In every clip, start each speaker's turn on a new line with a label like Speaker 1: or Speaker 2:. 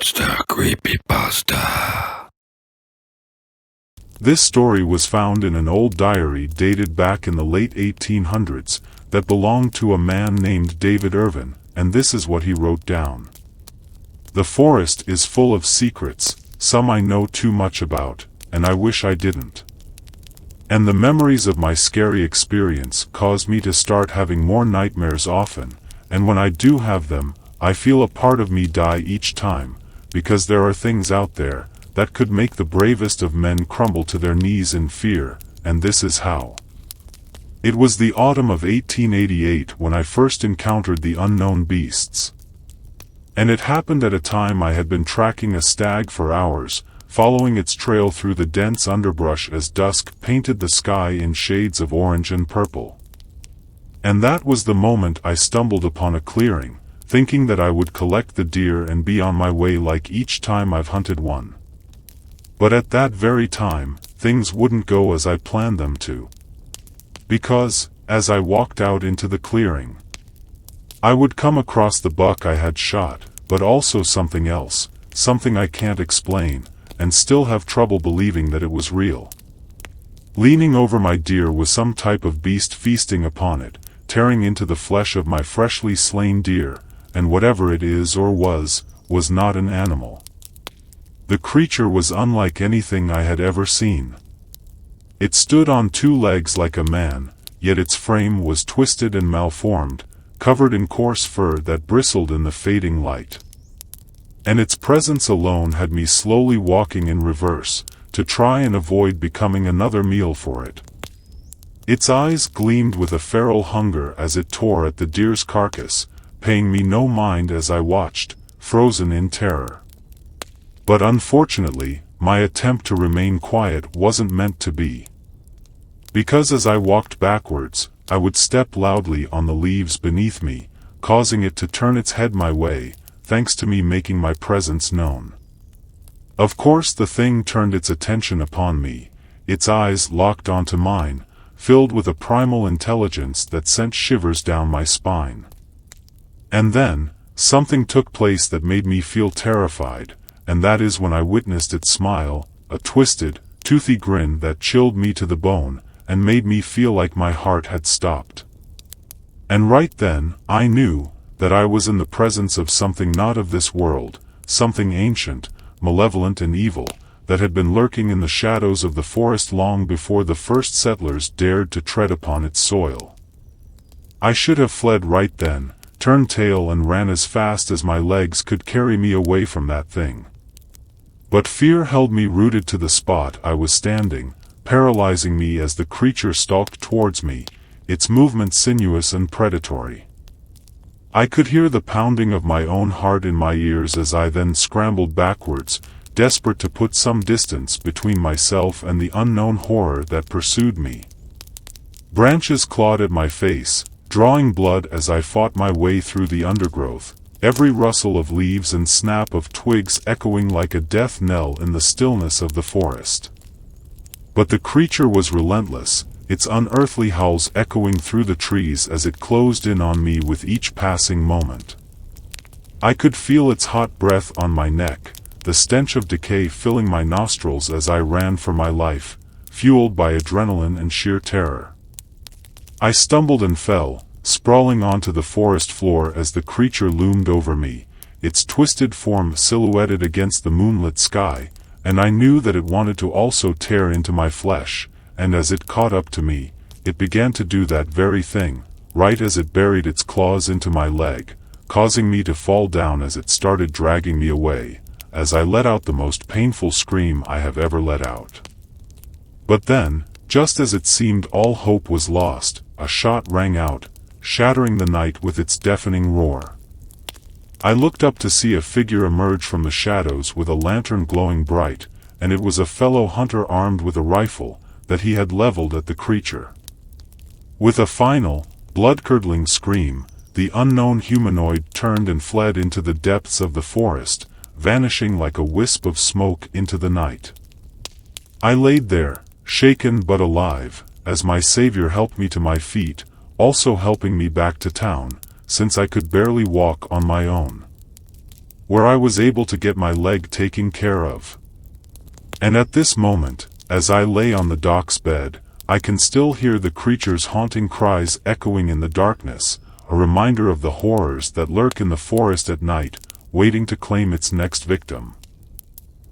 Speaker 1: Monsta Creepypasta.
Speaker 2: This story was found in an old diary dated back in the late 1800s that belonged to a man named David Irvin, and this is what he wrote down. The forest is full of secrets, some I know too much about, and I wish I didn't. And the memories of my scary experience cause me to start having more nightmares often, and when I do have them, I feel a part of me die each time, because there are things out there that could make the bravest of men crumble to their knees in fear, and this is how. It was the autumn of 1888 when I first encountered the unknown beasts. And it happened at a time I had been tracking a stag for hours, following its trail through the dense underbrush as dusk painted the sky in shades of orange and purple. And that was the moment I stumbled upon a clearing, thinking that I would collect the deer and be on my way like each time I've hunted one. But at that very time, things wouldn't go as I planned them to. Because, as I walked out into the clearing, I would come across the buck I had shot, but also something else, something I can't explain, and still have trouble believing that it was real. Leaning over my deer was some type of beast feasting upon it, tearing into the flesh of my freshly slain deer, and whatever it is or was not an animal. The creature was unlike anything I had ever seen. It stood on two legs like a man, yet its frame was twisted and malformed, covered in coarse fur that bristled in the fading light. And its presence alone had me slowly walking in reverse, to try and avoid becoming another meal for it. Its eyes gleamed with a feral hunger as it tore at the deer's carcass, paying me no mind as I watched, frozen in terror. But unfortunately, my attempt to remain quiet wasn't meant to be. Because as I walked backwards, I would step loudly on the leaves beneath me, causing it to turn its head my way, thanks to me making my presence known. Of course the thing turned its attention upon me, its eyes locked onto mine, filled with a primal intelligence that sent shivers down my spine. And then, something took place that made me feel terrified, and that is when I witnessed it smile, a twisted, toothy grin that chilled me to the bone, and made me feel like my heart had stopped. And right then, I knew that I was in the presence of something not of this world, something ancient, malevolent and evil, that had been lurking in the shadows of the forest long before the first settlers dared to tread upon its soil. I should have fled right then, turned tail and ran as fast as my legs could carry me away from that thing. But fear held me rooted to the spot I was standing, paralyzing me as the creature stalked towards me, its movements sinuous and predatory. I could hear the pounding of my own heart in my ears as I then scrambled backwards, desperate to put some distance between myself and the unknown horror that pursued me. Branches clawed at my face, drawing blood as I fought my way through the undergrowth, every rustle of leaves and snap of twigs echoing like a death knell in the stillness of the forest. But the creature was relentless, its unearthly howls echoing through the trees as it closed in on me with each passing moment. I could feel its hot breath on my neck, the stench of decay filling my nostrils as I ran for my life, fueled by adrenaline and sheer terror. I stumbled and fell, sprawling onto the forest floor as the creature loomed over me, its twisted form silhouetted against the moonlit sky, and I knew that it wanted to also tear into my flesh, and as it caught up to me, it began to do that very thing, right as it buried its claws into my leg, causing me to fall down as it started dragging me away, as I let out the most painful scream I have ever let out. But then, just as it seemed all hope was lost, a shot rang out, shattering the night with its deafening roar. I looked up to see a figure emerge from the shadows with a lantern glowing bright, and it was a fellow hunter armed with a rifle that he had leveled at the creature. With a final, blood-curdling scream, the unknown humanoid turned and fled into the depths of the forest, vanishing like a wisp of smoke into the night. I laid there, shaken but alive, as my savior helped me to my feet, also helping me back to town, since I could barely walk on my own. where I was able to get my leg taken care of. And at this moment, as I lay on the dock's bed, I can still hear the creature's haunting cries echoing in the darkness, a reminder of the horrors that lurk in the forest at night, waiting to claim its next victim.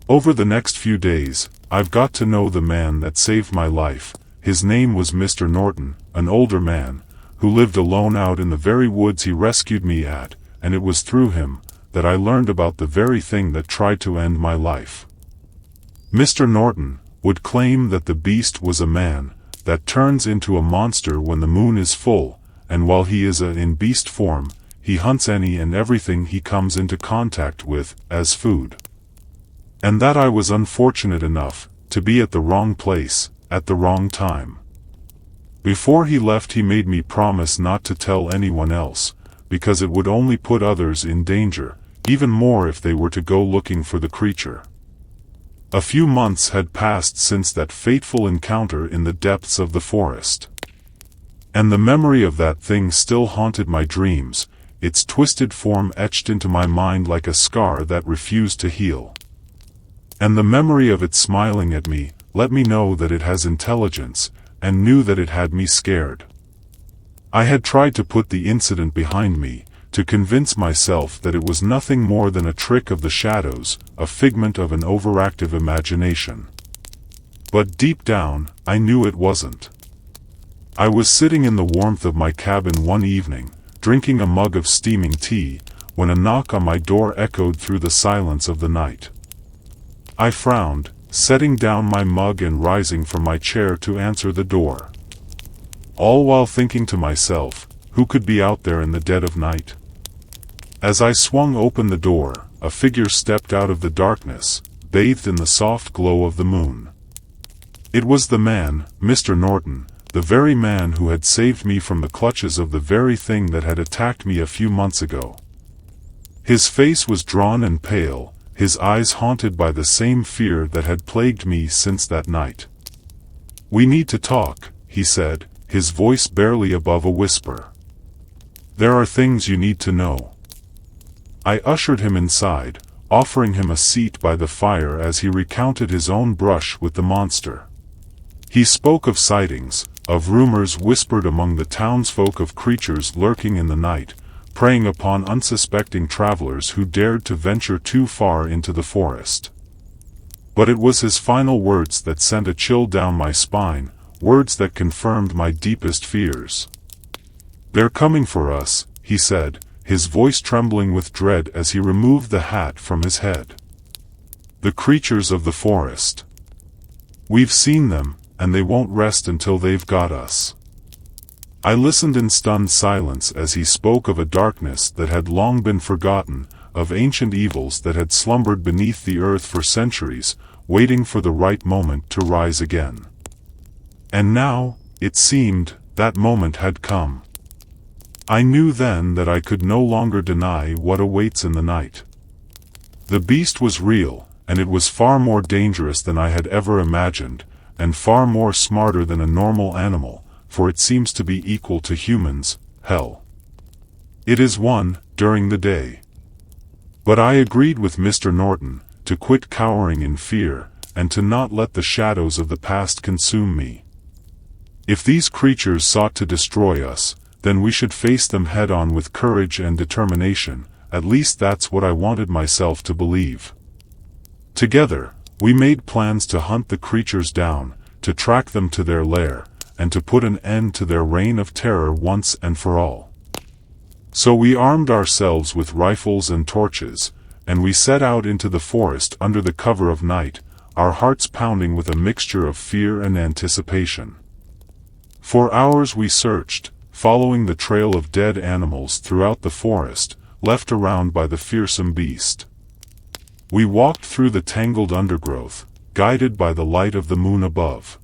Speaker 2: Over the next few days, I've got to know the man that saved my life. His name was Mr. Norton, an older man, who lived alone out in the very woods he rescued me at, and it was through him that I learned about the very thing that tried to end my life. Mr. Norton would claim that the beast was a man that turns into a monster when the moon is full, and while he is in beast form, he hunts any and everything he comes into contact with as food. And that I was unfortunate enough to be at the wrong place, at the wrong time. Before he left, he made me promise not to tell anyone else, because it would only put others in danger, even more if they were to go looking for the creature. A few months had passed since that fateful encounter in the depths of the forest. And the memory of that thing still haunted my dreams, its twisted form etched into my mind like a scar that refused to heal. And the memory of it smiling at me let me know that it has intelligence, and knew that it had me scared. I had tried to put the incident behind me, to convince myself that it was nothing more than a trick of the shadows, a figment of an overactive imagination. But deep down, I knew it wasn't. I was sitting in the warmth of my cabin one evening, drinking a mug of steaming tea, when a knock on my door echoed through the silence of the night. I frowned, setting down my mug and rising from my chair to answer the door. All while thinking to myself, who could be out there in the dead of night? As I swung open the door, a figure stepped out of the darkness, bathed in the soft glow of the moon. It was the man, Mr. Norton, the very man who had saved me from the clutches of the very thing that had attacked me a few months ago. His face was drawn and pale, his eyes haunted by the same fear that had plagued me since that night. "We need to talk," he said, his voice barely above a whisper. "There are things you need to know." I ushered him inside, offering him a seat by the fire as he recounted his own brush with the monster. He spoke of sightings, of rumors whispered among the townsfolk of creatures lurking in the night, preying upon unsuspecting travelers who dared to venture too far into the forest. But it was his final words that sent a chill down my spine, words that confirmed my deepest fears. "They're coming for us," he said, his voice trembling with dread as he removed the hat from his head. "The creatures of the forest. We've seen them, and they won't rest until they've got us." I listened in stunned silence as he spoke of a darkness that had long been forgotten, of ancient evils that had slumbered beneath the earth for centuries, waiting for the right moment to rise again. And now, it seemed, that moment had come. I knew then that I could no longer deny what awaits in the night. The beast was real, and it was far more dangerous than I had ever imagined, and far more smarter than a normal animal, for it seems to be equal to humans. Hell, it is one, during the day. But I agreed with Mr. Norton, to quit cowering in fear, and to not let the shadows of the past consume me. If these creatures sought to destroy us, then we should face them head-on with courage and determination, at least that's what I wanted myself to believe. Together, we made plans to hunt the creatures down, to track them to their lair, and to put an end to their reign of terror once and for all. So we armed ourselves with rifles and torches, and we set out into the forest under the cover of night, our hearts pounding with a mixture of fear and anticipation. For hours we searched, following the trail of dead animals throughout the forest, left around by the fearsome beast. We walked through the tangled undergrowth, guided by the light of the moon above.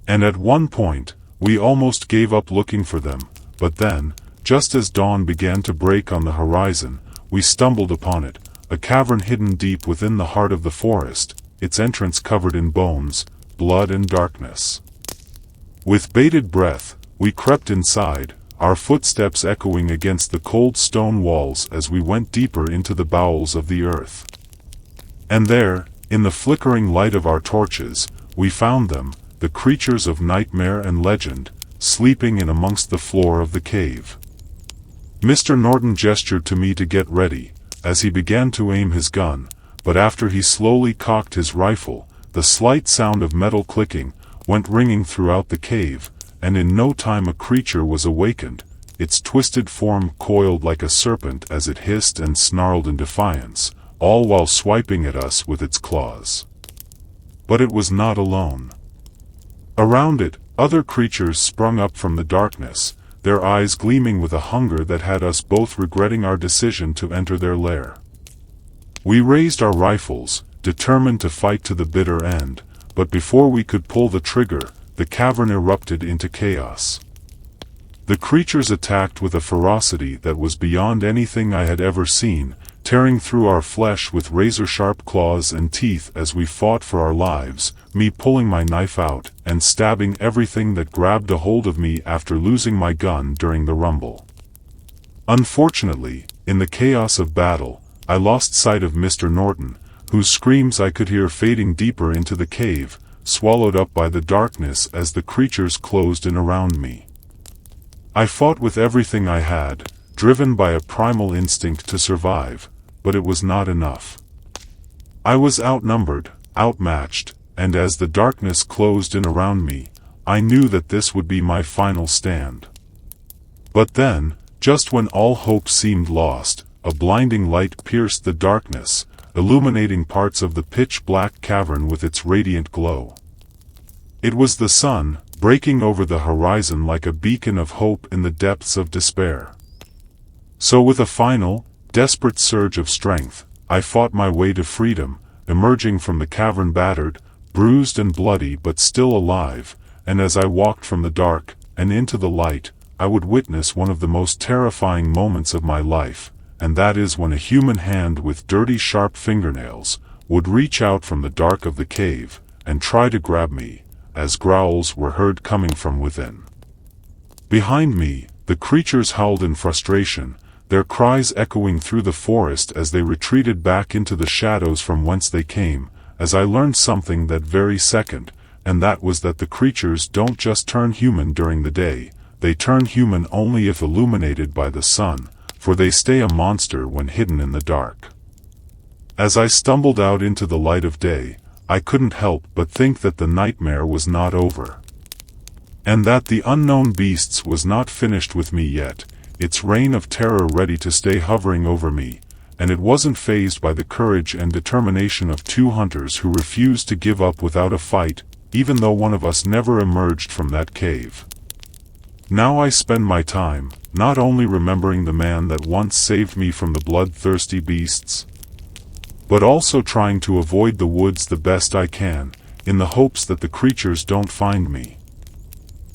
Speaker 2: And at one point, we almost gave up looking for them, but then, just as dawn began to break on the horizon, we stumbled upon it, a cavern hidden deep within the heart of the forest, its entrance covered in bones, blood and darkness. With bated breath, we crept inside, our footsteps echoing against the cold stone walls as we went deeper into the bowels of the earth. And there, in the flickering light of our torches, we found them, the creatures of nightmare and legend, sleeping in amongst the floor of the cave. Mr. Norton gestured to me to get ready, as he began to aim his gun, but after he slowly cocked his rifle, the slight sound of metal clicking went ringing throughout the cave, and in no time a creature was awakened, its twisted form coiled like a serpent as it hissed and snarled in defiance, all while swiping at us with its claws. But it was not alone. Around it, other creatures sprung up from the darkness, their eyes gleaming with a hunger that had us both regretting our decision to enter their lair. We raised our rifles, determined to fight to the bitter end, but before we could pull the trigger, the cavern erupted into chaos. The creatures attacked with a ferocity that was beyond anything I had ever seen, tearing through our flesh with razor-sharp claws and teeth as we fought for our lives, me pulling my knife out and stabbing everything that grabbed a hold of me after losing my gun during the rumble. Unfortunately, in the chaos of battle, I lost sight of Mr. Norton, whose screams I could hear fading deeper into the cave, swallowed up by the darkness as the creatures closed in around me. I fought with everything I had, driven by a primal instinct to survive, but it was not enough. I was outnumbered, outmatched, and as the darkness closed in around me, I knew that this would be my final stand. But then, just when all hope seemed lost, a blinding light pierced the darkness, illuminating parts of the pitch-black cavern with its radiant glow. It was the sun, breaking over the horizon like a beacon of hope in the depths of despair. So with a final, desperate surge of strength, I fought my way to freedom, emerging from the cavern battered, bruised and bloody but still alive, and as I walked from the dark and into the light, I would witness one of the most terrifying moments of my life, and that is when a human hand with dirty sharp fingernails would reach out from the dark of the cave and try to grab me, as growls were heard coming from within. Behind me, the creatures howled in frustration, their cries echoing through the forest as they retreated back into the shadows from whence they came, as I learned something that very second, and that was that the creatures don't just turn human during the day, they turn human only if illuminated by the sun, for they stay a monster when hidden in the dark. As I stumbled out into the light of day, I couldn't help but think that the nightmare was not over. And that the unknown beasts was not finished with me yet, its reign of terror ready to stay hovering over me, and it wasn't fazed by the courage and determination of two hunters who refused to give up without a fight, even though one of us never emerged from that cave. Now I spend my time, not only remembering the man that once saved me from the bloodthirsty beasts, but also trying to avoid the woods the best I can, in the hopes that the creatures don't find me.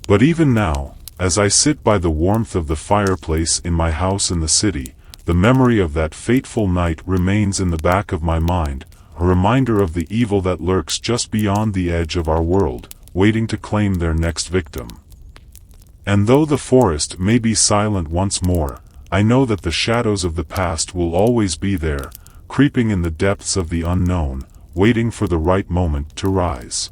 Speaker 2: But even now, as I sit by the warmth of the fireplace in my house in the city, the memory of that fateful night remains in the back of my mind, a reminder of the evil that lurks just beyond the edge of our world, waiting to claim their next victim. And though the forest may be silent once more, I know that the shadows of the past will always be there, creeping in the depths of the unknown, waiting for the right moment to rise.